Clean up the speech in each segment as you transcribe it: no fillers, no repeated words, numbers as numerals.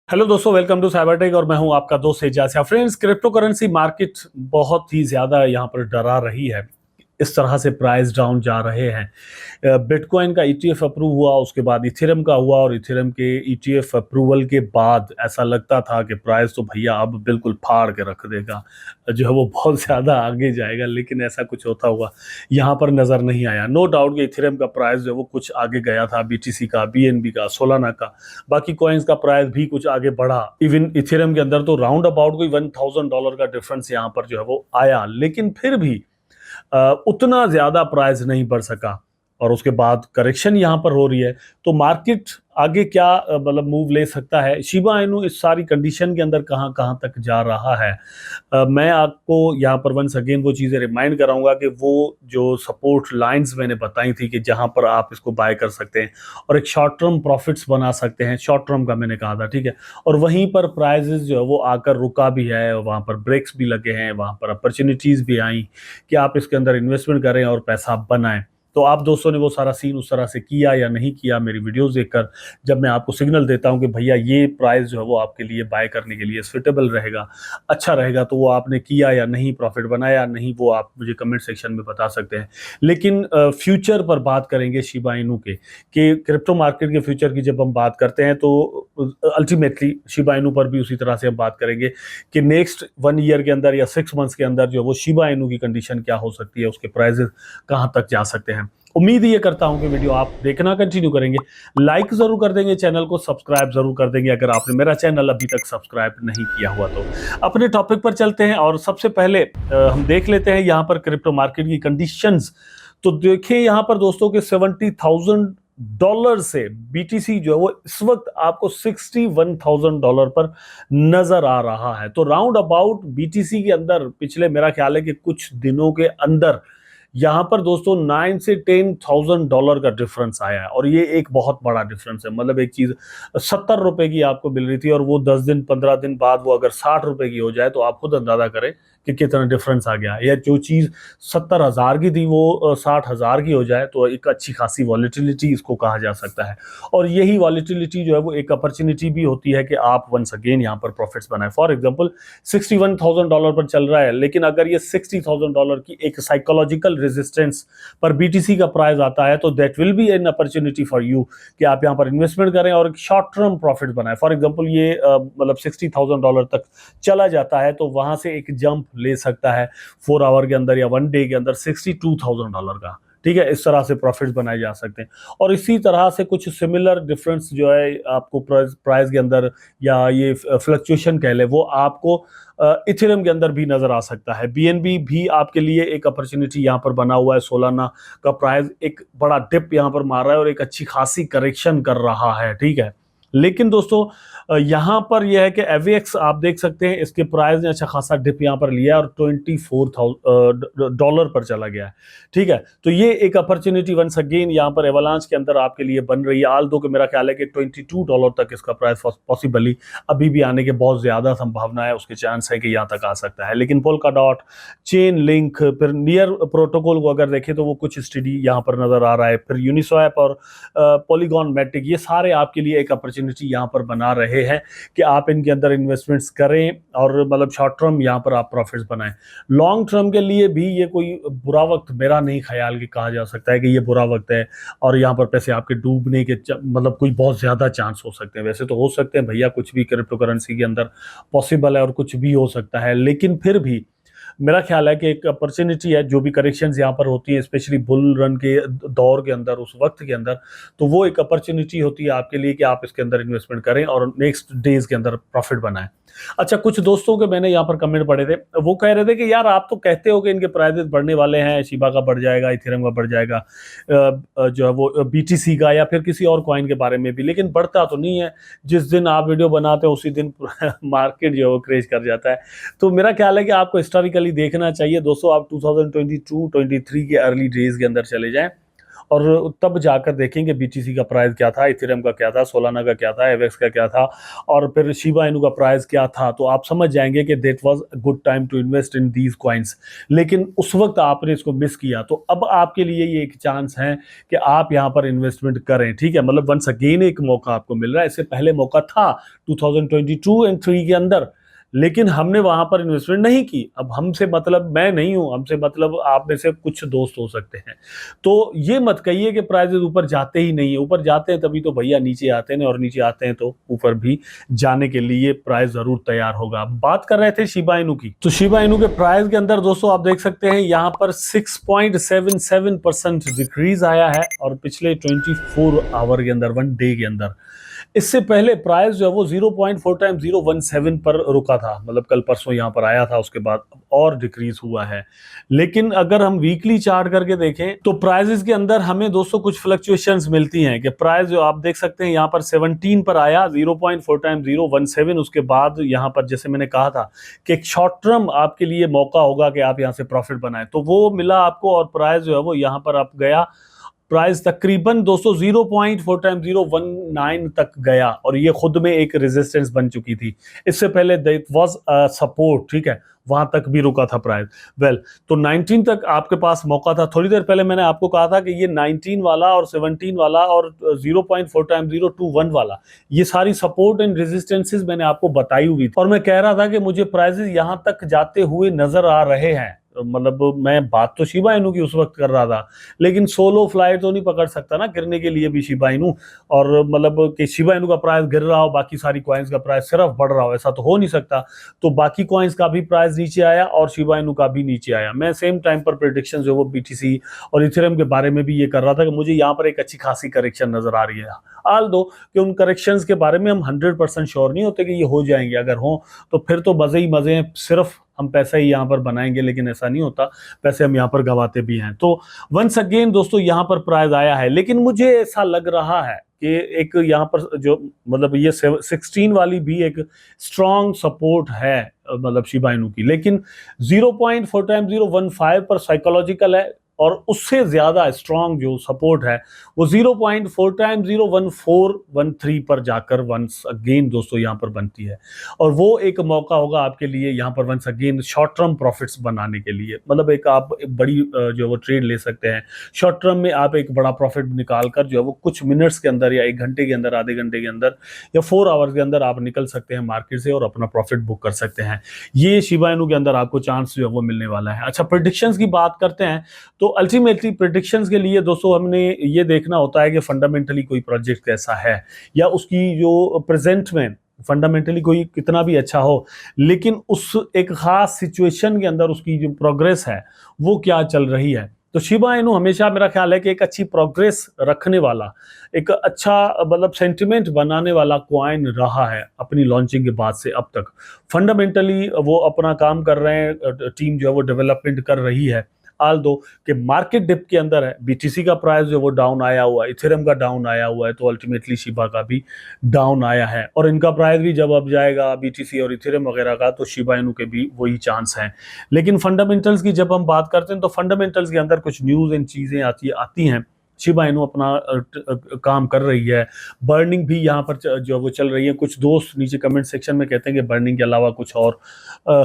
Hello दोस्तों, welcome to Cybertech और मैं हूं आपका दोस्त Ejaz. Friends, crypto currency market बहुत ही ज़्यादा यहां पर डरा रही है। इस तरह से प्राइस डाउन जा रहे हैं। बिटकॉइन का ईटीएफ अप्रूव हुआ, उसके बाद इथेरियम का हुआ और इथेरियम के ईटीएफ अप्रूवल के बाद ऐसा लगता था कि प्राइस तो भैया अब बिल्कुल फाड़ के रख देगा, जो है वो बहुत ज़्यादा आगे जाएगा, लेकिन ऐसा कुछ होता हुआ यहाँ पर नज़र नहीं आया। नो डाउट कि इथेरियम का प्राइस जो है वो कुछ आगे गया था, बीटीसी का, बीएनबी का, सोलाना का, बाकी कॉइन्स का प्राइस भी कुछ आगे बढ़ा। इवन इथेरियम के अंदर तो राउंड अबाउट कोई $1000 का डिफरेंस यहाँ पर जो है वो आया, लेकिन फिर भी उतना ज्यादा प्राइस नहीं बढ़ सका और उसके बाद करेक्शन यहां पर हो रही है। तो मार्केट आगे क्या मतलब मूव ले सकता है, शिबा इनू इस सारी कंडीशन के अंदर कहां कहां तक जा रहा है। मैं आपको यहां पर वंस अगेन वो चीजें रिमाइंड कराऊंगा कि वो जो सपोर्ट लाइंस मैंने बताई थी कि जहां पर आप इसको बाय कर सकते हैं और एक शॉर्ट टर्म प्रॉफिट्स बना सकते हैं, शॉर्ट टर्म का मैंने कहा था, ठीक है। और वहीं पर प्राइजेस जो है वो आकर रुका भी है, वहां पर ब्रेक्स भी लगे हैं, वहां पर अपॉर्चुनिटीज भी आई कि आप इसके अंदर इन्वेस्टमेंट करें और पैसा बनाएं। तो आप दोस्तों ने वो सारा सीन उस तरह से किया या नहीं किया, मेरी वीडियोस देखकर जब मैं आपको सिग्नल देता हूं कि भैया ये प्राइस जो है वो आपके लिए बाय करने के लिए सुटेबल रहेगा, अच्छा रहेगा, तो वो आपने किया या नहीं, प्रॉफिट बनाया या नहीं, वो आप मुझे कमेंट सेक्शन में बता सकते हैं। लेकिन फ्यूचर पर बात करेंगे शिबा इनू के, कि क्रिप्टो मार्केट के फ्यूचर की जब हम बात करते हैं तो अल्टीमेटली शिबा इनू पर भी उसी तरह से हम बात करेंगे कि नेक्स्ट 1 ईयर के अंदर या 6 मंथ्स के अंदर जो वो शिबा इनू की कंडीशन क्या हो सकती है, उसके प्राइजेस कहाँ तक जा सकते हैं। उम्मीद ये करता हूं कि वीडियो आप देखना कंटिन्यू करेंगे, लाइक जरूर कर देंगे, चैनल को सब्सक्राइब जरूर कर देंगे अगर आपने मेरा चैनल अभी तक सब्सक्राइब नहीं किया हुआ तो। अपने टॉपिक पर चलते हैं और सबसे पहले हम देख लेते हैं यहाँ पर क्रिप्टो मार्केट की कंडीशंस। तो देखिए यहाँ पर दोस्तों के $70,000 से बीटीसी जो है वो इस वक्त आपको $61,000 पर नजर आ रहा है। तो राउंड अबाउट बीटीसी के अंदर पिछले मेरा ख्याल है कि कुछ दिनों के अंदर यहां पर दोस्तों 9 से 10,000 डॉलर का डिफरेंस आया है और ये एक बहुत बड़ा डिफरेंस है। मतलब एक चीज 70 रुपए की आपको मिल रही थी और वो 10 दिन 15 दिन बाद वो अगर 60 रुपए की हो जाए तो आप खुद अंदाजा करें कि कितना डिफरेंस आ गया। या जो चीज 70,000 की थी वो 60,000 की हो जाए तो एक अच्छी खासी वॉलिटिलिटी इसको कहा जा सकता है। और यही वॉलिटिलिटी जो है वो एक अपॉर्चुनिटी भी होती है कि आप वंस अगेन यहाँ पर प्रॉफिट्स बनाए। फॉर एग्जाम्पल $61,000 पर चल रहा है, लेकिन अगर ये $60,000 की एक साइकोलॉजिकल रेजिस्टेंस पर बीटीसी का प्राइस आता है तो that will be an opportunity for you कि आप यहाँ पर इन्वेस्टमेंट करें और एक शॉर्ट टर्म प्रॉफिट बनाएं। फॉर एग्जांपल ये मतलब $60,000 तक चला जाता है तो वहां से एक जंप ले सकता है 4 आवर के अंदर या 1 डे के अंदर $62,000 का, ठीक है। इस तरह से प्रॉफिट्स बनाए जा सकते हैं और इसी तरह से कुछ सिमिलर डिफरेंस जो है आपको प्राइस के अंदर या ये फ्लक्चुएशन कह ले वो आपको इथेरियम के अंदर भी नजर आ सकता है। बीएनबी भी आपके लिए एक अपॉर्चुनिटी यहाँ पर बना हुआ है। सोलाना का प्राइस एक बड़ा डिप यहाँ पर मार रहा है और एक अच्छी खासी करेक्शन कर रहा है, ठीक है। लेकिन दोस्तों यहाँ पर यह है कि एवीएक्स आप देख सकते हैं, इसके प्राइस ने अच्छा खासा डिप यहाँ पर लिया और $24,000 पर चला गया है, ठीक है। तो ये एक अपॉर्चुनिटी वंस अगेन यहाँ पर एवलांच के अंदर आपके लिए बन रही है। आल दो कि मेरा ख्याल है कि $22 तक इसका प्राइस पॉसिबली अभी भी आने के बहुत ज्यादा संभावना है, उसके चांस है कि यहाँ तक आ सकता है। लेकिन पोल्का डॉट, चेन लिंक, फिर नियर प्रोटोकॉल को अगर देखें तो वो कुछ स्टडी यहाँ पर नजर आ रहा है। फिर यूनिस्वैप और पॉलीगॉन मैटिक, ये सारे आपके लिए एक अपॉर्चुनिटी यहाँ पर बना रहे हैं कि आप इनके अंदर इन्वेस्टमेंट्स करें और मतलब शॉर्ट टर्म यहाँ पर आप प्रॉफिट्स बनाएं। लॉन्ग टर्म के लिए भी ये कोई बुरा वक्त मेरा नहीं ख्याल कि कहा जा सकता है कि ये बुरा वक्त है और यहाँ पर पैसे आपके डूबने के मतलब कोई बहुत ज्यादा चांस हो सकते हैं। वैसे तो हो सकते हैं भैया, कुछ भी क्रिप्टो करेंसी के अंदर पॉसिबल है और कुछ भी हो सकता है, लेकिन फिर भी मेरा ख्याल है कि एक अपॉर्चुनिटी है। जो भी करेक्शंस यहाँ पर होती है स्पेशली बुल रन के दौर के अंदर, उस वक्त के अंदर, तो वो एक अपॉर्चुनिटी होती है आपके लिए कि आप इसके अंदर इन्वेस्टमेंट करें और नेक्स्ट डेज के अंदर प्रॉफिट बनाएं। अच्छा, कुछ दोस्तों के मैंने यहाँ पर कमेंट पढ़े थे, वो कह रहे थे कि यार आप तो कहते हो कि इनके प्राइसेस बढ़ने वाले हैं, शिबा का बढ़ जाएगा, इथेरियम का बढ़ जाएगा, जो है वो बीटीसी का या फिर किसी और कॉइन के बारे में भी, लेकिन बढ़ता तो नहीं है। जिस दिन आप वीडियो बनाते हो उसी दिन मार्केट जो है वो क्रेज कर जाता है। तो मेरा ख्याल है कि आपको हिस्टोरिकली देखना चाहिए दोस्तों। आप 2022-23 के अर्ली डेज के अंदर चले जाएं और तब जाकर देखेंगे बीटीसी का प्राइस क्या था, इथेरियम का क्या था, सोलाना का क्या था, एवेक्स का क्या था, और फिर शिबा इनू का प्राइस क्या था, तो आप समझ जाएंगे कि that was a good time to invest in these coins. लेकिन उस वक्त आपने इसको मिस किया, तो अब आपके लिए ये एक चांस है कि आप यहाँ पर इन्वेस्टमेंट करें, ठीक है। मतलब वंस अगेन एक मौका आपको मिल रहा है, इससे पहले मौका था 2022 एंड 3 के अंदर, लेकिन हमने वहां पर इन्वेस्टमेंट नहीं की। अब हमसे मतलब मैं नहीं हूं, हमसे मतलब आप में से कुछ दोस्त हो सकते हैं। तो ये मत कहिए कि प्राइजेस ऊपर जाते ही नहीं है, ऊपर जाते हैं तभी तो भैया नीचे आते हैं, और नीचे आते हैं तो ऊपर भी जाने के लिए प्राइस जरूर तैयार होगा। बात कर रहे थे शिबा इनू की, तो शिबा इनू के प्राइस के अंदर दोस्तों आप देख सकते हैं यहाँ पर 6.77% डिक्रीज आया है, और पिछले 24 आवर के अंदर, 1 डे के अंदर। इससे पहले प्राइस जो है वो 0.4 टाइम 017 पर रुका था, मतलब कल परसों यहाँ पर आया था, उसके बाद और डिक्रीज हुआ है। लेकिन अगर हम वीकली चार्ट करके देखें तो प्राइसेस के अंदर हमें दोस्तों कुछ फ्लक्चुएशंस मिलती हैं कि प्राइस जो आप देख सकते हैं यहाँ पर 17 पर आया, 0.4 टाइम 017, उसके बाद यहाँ पर जैसे मैंने कहा था कि एक शॉर्ट टर्म आपके लिए मौका होगा कि आप यहाँ से प्रॉफिट बनाएं, तो वो मिला आपको, और प्राइस जो है वो यहाँ पर आप गया, प्राइस तकरीबन दोस्तों 0.4 टाइम 019 तक गया, और ये खुद में एक रेजिस्टेंस बन चुकी थी। इससे पहले दैट वाज सपोर्ट, ठीक है, वहां तक भी रुका था प्राइस। वेल, तो 19 तक आपके पास मौका था। थोड़ी देर पहले मैंने आपको कहा था कि ये 19 वाला और 17 वाला और 0.4 टाइम 021 वाला, ये सारी सपोर्ट एंड रेजिस्टेंसेस मैंने आपको बताई हुई थी, और मैं कह रहा था कि मुझे प्राइसेस यहां तक जाते हुए नजर आ रहे हैं। मतलब मैं बात तो शिबा इनू की उस वक्त कर रहा था, लेकिन सोलो फ्लाइट तो नहीं पकड़ सकता ना गिरने के लिए भी शिबा इनू, और मतलब कि शिबा इनू का प्राइस गिर रहा हो, बाकी सारी कॉइन्स का प्राइस सिर्फ बढ़ रहा हो, ऐसा तो हो नहीं सकता। तो बाकी कॉइन्स का भी प्राइस नीचे आया और शिबा इनू का भी नीचे आया। मैं सेम टाइम पर प्रेडिक्शन जो वो बीटीसी और इथेरियम के बारे में भी ये कर रहा था कि मुझे यहाँ पर एक अच्छी खासी करेक्शन नजर आ रही है। आल दो कि उन करेक्शंस के बारे में हम 100% श्योर नहीं होते कि ये हो जाएंगे, अगर हो तो फिर तो मजे ही मजे हैं, सिर्फ हम पैसा ही यहाँ पर बनाएंगे, लेकिन ऐसा नहीं होता, पैसे हम यहाँ पर गवाते भी हैं। तो वंस अगेन दोस्तों यहाँ पर प्राइस आया है, लेकिन मुझे ऐसा लग रहा है कि एक यहाँ पर जो मतलब ये 16 वाली भी एक स्ट्रॉन्ग सपोर्ट है, मतलब शिबा इनू की, लेकिन 0.4 टाइम 015 पर साइकोलॉजिकल है, और उससे ज्यादा स्ट्रॉन्ग जो सपोर्ट है वो 0.4 टाइम 01413 पर जाकर वंस अगेन दोस्तों यहाँ पर बनती है, और वो एक मौका होगा आपके लिए यहाँ पर once again short term profits बनाने के लिए। मतलब एक आप एक बड़ी जो है वो ट्रेड ले सकते हैं शॉर्ट टर्म में, आप एक बड़ा प्रॉफिट निकाल कर जो है वो कुछ मिनट्स के अंदर या 1 घंटे के अंदर, आधे घंटे के अंदर, या 4 आवर्स के अंदर आप निकल सकते हैं मार्केट से और अपना प्रॉफिट बुक कर सकते हैं। ये शिबा इनू के अंदर आपको चांस जो है वो मिलने वाला है। अच्छा, प्रेडिक्शंस की बात करते हैं, तो अल्टीमेटली प्रेडिक्शंस के लिए दोस्तों हमने ये देखना होता है कि फंडामेंटली कोई प्रोजेक्ट कैसा है, या उसकी जो प्रेजेंट में फंडामेंटली कोई कितना भी अच्छा हो, लेकिन उस एक खास सिचुएशन के अंदर उसकी जो प्रोग्रेस है वो क्या चल रही है। तो शिबा इनू हमेशा मेरा ख्याल है कि एक अच्छी प्रोग्रेस रखने वाला, एक अच्छा मतलब सेंटिमेंट बनाने वाला कॉइन रहा है अपनी लॉन्चिंग के बाद से अब तक। फंडामेंटली वो अपना काम कर रहे हैं, टीम जो है वो डेवलपमेंट कर रही है। आल दो कि मार्केट डिप के अंदर है, बीटीसी का प्राइस जो वो डाउन आया हुआ है, इथेरियम का डाउन आया हुआ है, तो अल्टीमेटली शिबा का भी डाउन आया है, और इनका प्राइस भी जब अब जाएगा बीटीसी और इथेरियम वगैरह का, तो शिबा इनू के भी वही चांस हैं। लेकिन फंडामेंटल्स की जब हम बात करते हैं तो फंडामेंटल्स के अंदर कुछ न्यूज़ एंड चीज़ें आती हैं। शिबा इनू अपना काम कर रही है, बर्निंग भी यहाँ पर जो वो चल रही है। कुछ दोस्त नीचे कमेंट सेक्शन में कहते हैं कि बर्निंग के अलावा कुछ और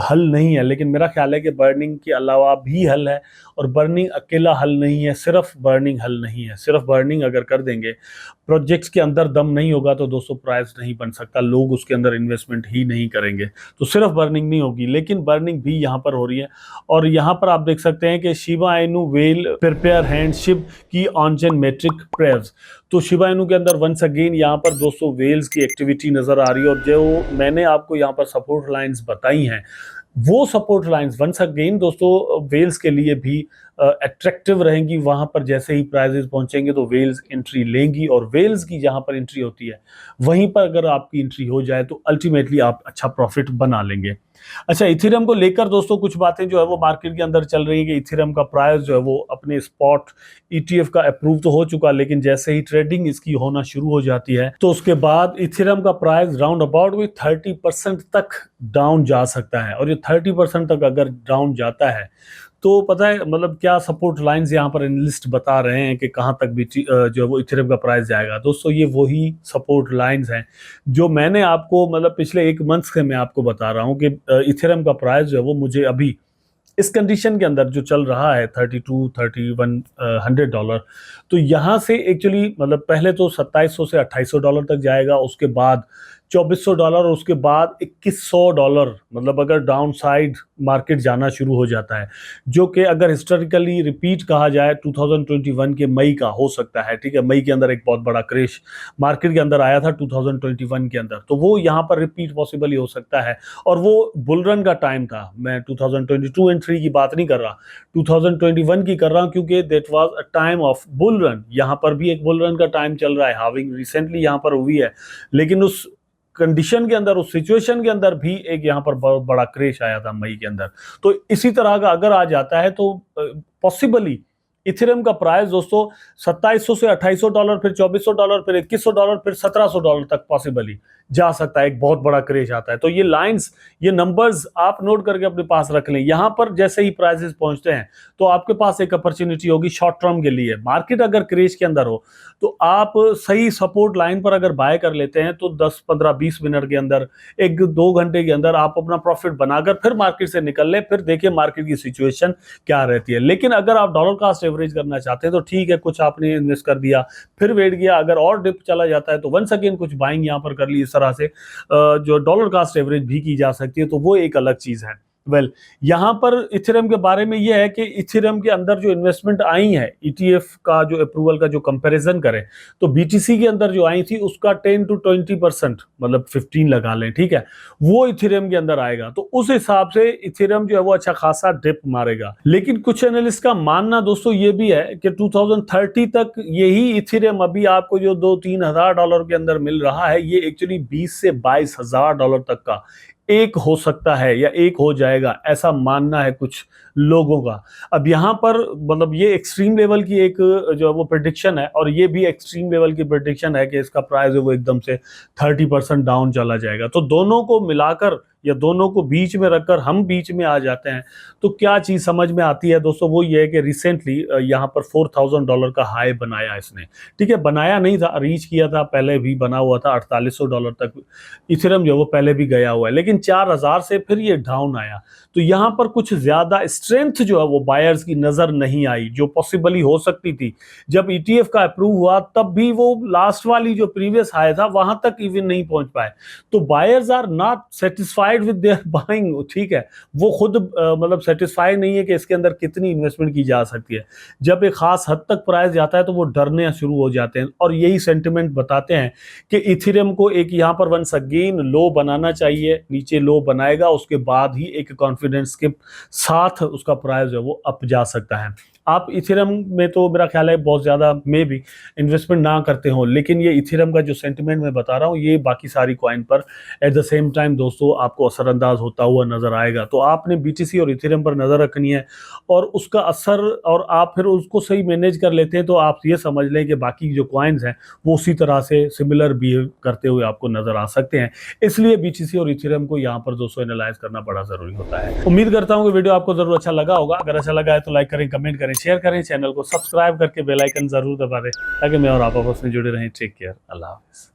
हल नहीं है, लेकिन मेरा ख्याल है कि बर्निंग के अलावा भी हल है, और बर्निंग अकेला हल नहीं है, सिर्फ बर्निंग हल नहीं है। सिर्फ बर्निंग अगर कर देंगे, प्रोजेक्ट्स के अंदर दम नहीं होगा, तो दोस्तों प्राइस नहीं बन सकता, लोग उसके अंदर इन्वेस्टमेंट ही नहीं करेंगे, तो सिर्फ बर्निंग नहीं होगी, लेकिन बर्निंग भी यहाँ पर हो रही है। और यहाँ पर आप देख सकते हैं कि शिबा इनू वेल प्रिपेयर हैंडशिप की ऑनचेन मेट्रिक प्रेयर्स, तो शिबा इनू के अंदर वंस अगेन यहाँ पर दोस्तों वेल्स की एक्टिविटी नजर आ रही है, और जो मैंने आपको यहाँ पर सपोर्ट लाइंस बताई हैं, वो सपोर्ट लाइंस वंस अगेन दोस्तों वेल्स के लिए भी अट्रैक्टिव रहेंगी। वहां पर जैसे ही प्राइजेस पहुंचेंगे तो वेल्स एंट्री लेंगी, और वेल्स की जहां पर एंट्री होती है वहीं पर अगर आपकी एंट्री हो जाए तो अल्टीमेटली आप अच्छा प्रॉफिट बना लेंगे। अच्छा, इथेरियम को लेकर दोस्तों कुछ बातें जो है वो मार्केट के अंदर चल रही है कि इथेरियम का प्राइस जो है वो अपने स्पॉट ईटीएफ का अप्रूव तो हो चुका, लेकिन जैसे ही ट्रेडिंग इसकी होना शुरू हो जाती है तो उसके बाद इथेरियम का प्राइस राउंड अबाउट भी 30% तक डाउन जा सकता है, और ये 30% तक अगर डाउन जाता है तो पता है मतलब क्या सपोर्ट लाइंस यहाँ पर एनालिस्ट बता रहे हैं कि कहाँ तक भी जो है वो इथेरियम का प्राइस जाएगा। दोस्तों ये वही सपोर्ट लाइंस हैं जो मैंने आपको मतलब पिछले एक मंथ से मैं आपको बता रहा हूँ कि इथेरियम का प्राइस जो है वो मुझे अभी इस कंडीशन के अंदर जो चल रहा है 32-31 $100, तो यहाँ से एक्चुअली मतलब पहले तो 2700 से $2800 तक जाएगा, उसके बाद $2400 और उसके बाद $2100, मतलब अगर डाउन साइड मार्केट जाना शुरू हो जाता है, जो कि अगर हिस्टोरिकली रिपीट कहा जाए 2021 के मई का हो सकता है, ठीक है। मई के अंदर एक बहुत बड़ा क्रैश मार्केट के अंदर आया था 2021 के अंदर, तो वो यहाँ पर रिपीट पॉसिबली हो सकता है। और वो बुल रन का टाइम था, मैं 2022 एंड 3 की बात नहीं कर रहा, 2021 की कर रहा हूँ, क्योंकि that was a time of bull run. यहाँ पर भी एक बुल रन का टाइम चल रहा है, हाविंग रिसेंटली यहाँ पर हुई है, लेकिन उस कंडीशन के अंदर, उस सिचुएशन के अंदर भी एक यहाँ पर बहुत बड़ा क्रैश आया था मई के अंदर। तो इसी तरह का अगर आ जाता है तो पॉसिबली इथेरियम का प्राइस दोस्तों 2700 से $2800, फिर $2400, फिर $2100, फिर $1700 तक पॉसिबली जा सकता है। एक बहुत बड़ा क्रेज आता है। तो ये लाइंस, ये नंबर्स आप नोट करके अपने पास रख लें। यहां पर जैसे ही प्राइसेस पहुंचते हैं तो आपके पास एक अपॉर्चुनिटी होगी शॉर्ट टर्म के लिए। मार्केट अगर क्रेज के अंदर हो तो आप सही सपोर्ट लाइन पर अगर बाय कर लेते हैं तो 10, 15, 20 मिनट के अंदर, 1-2 घंटे के अंदर आप अपना प्रॉफिट बनाकर फिर मार्केट से निकल लें, फिर देखिए मार्केट की सिचुएशन क्या रहती है। लेकिन अगर आप डॉलर कास्ट एवरेज करना चाहते हैं तो ठीक है, कुछ आपने इन्वेस्ट कर दिया, फिर वेट किया, अगर और डिप चला जाता है तो वंस अगेन कुछ बाइंग यहां पर कर ली। इस तरह से जो डॉलर कास्ट एवरेज भी की जा सकती है, तो वो एक अलग चीज है। यहां पर इथेरियम के बारे में यह है कि इथेरियम के अंदर जो इन्वेस्टमेंट आई है, ईटीएफ का जो अप्रूवल का जो कंपैरिजन करें तो बीटीसी के अंदर जो आई थी उसका 10 to 20%, मतलब 15 लगा लें, ठीक है, वो इथेरियम के अंदर आएगा। तो उस हिसाब से इथेरियम जो है वो अच्छा खासा डिप मारेगा। लेकिन कुछ एनालिस्ट का मानना दोस्तों ये भी है कि 2030 तक यही इथेरियम अभी आपको जो $2-3 हजार के अंदर मिल रहा है, ये एक्चुअली $20 से $22 हजार तक का एक हो सकता है या एक हो जाएगा, ऐसा मानना है कुछ लोगों का। अब यहां पर मतलब ये एक्सट्रीम लेवल की एक जो है वो प्रेडिक्शन है, और ये भी एक्सट्रीम लेवल की प्रेडिक्शन है कि इसका प्राइस है वो एकदम से 30% डाउन चला जाएगा। तो दोनों को मिलाकर या दोनों को बीच में रखकर हम बीच में आ जाते हैं तो क्या चीज समझ में आती है दोस्तों, वो ये है कि रिसेंटली यहाँ पर $4000 का हाई बनाया इसने, ठीक है, बनाया नहीं था, रीच किया था, पहले भी बना हुआ था, $4800 तक इथेरियम जो वो पहले भी गया हुआ है, लेकिन 4000 से फिर ये डाउन आया। तो यहाँ पर कुछ ज्यादा स्ट्रेंथ जो है वो बायर्स की नजर नहीं आई, जो पॉसिबली हो सकती थी। जब ईटीएफ का अप्रूव हुआ तब भी वो लास्ट वाली जो प्रीवियस हाई था वहां तक इवन नहीं पहुंच पाए। तो buyers are not satisfied with their buying, ठीक है, वो खुद मतलब सेटिस्फाई नहीं है कि इसके अंदर कितनी इन्वेस्टमेंट की जा सकती है। जब एक खास हद तक प्राइस जाता है तो वो डरने शुरू हो जाते हैं, और यही सेंटिमेंट बताते हैं कि इथेरियम को एक यहाँ पर वंस अगेन लो बनाना चाहिए, नीचे लो बनाएगा, उसके बाद ही एक कॉन्फिडेंस के साथ उसका प्राइस जो है वो अप जा सकता है। आप इथेरियम में तो मेरा ख्याल है बहुत ज़्यादा में भी इन्वेस्टमेंट ना करते हो, लेकिन ये इथेरियम का जो सेंटिमेंट मैं बता रहा हूँ ये बाकी सारी कॉइन पर एट द सेम टाइम दोस्तों आपको असरअंदाज होता हुआ नजर आएगा। तो आपने बीटीसी और इथेरियम पर नज़र रखनी है और उसका असर, और आप फिर उसको सही मैनेज कर लेते हैं तो आप ये समझ लें कि बाकी जो कॉइन्स हैं वो उसी तरह से सिमिलर बिहेव करते हुए आपको नजर आ सकते हैं। इसलिए बीटीसी और इथेरियम को यहाँ पर दोस्तों एनालाइज करना बड़ा जरूरी होता है। उम्मीद करता हूँ कि वीडियो आपको जरूर अच्छा लगा होगा। अगर अच्छा लगा है तो लाइक करें, कमेंट करें, शेयर करें, चैनल को सब्सक्राइब करके बेल आइकन जरूर दबा दें ताकि मैं और आप आपस में जुड़े रहें। टेक केयर, अल्लाह हाफिज़।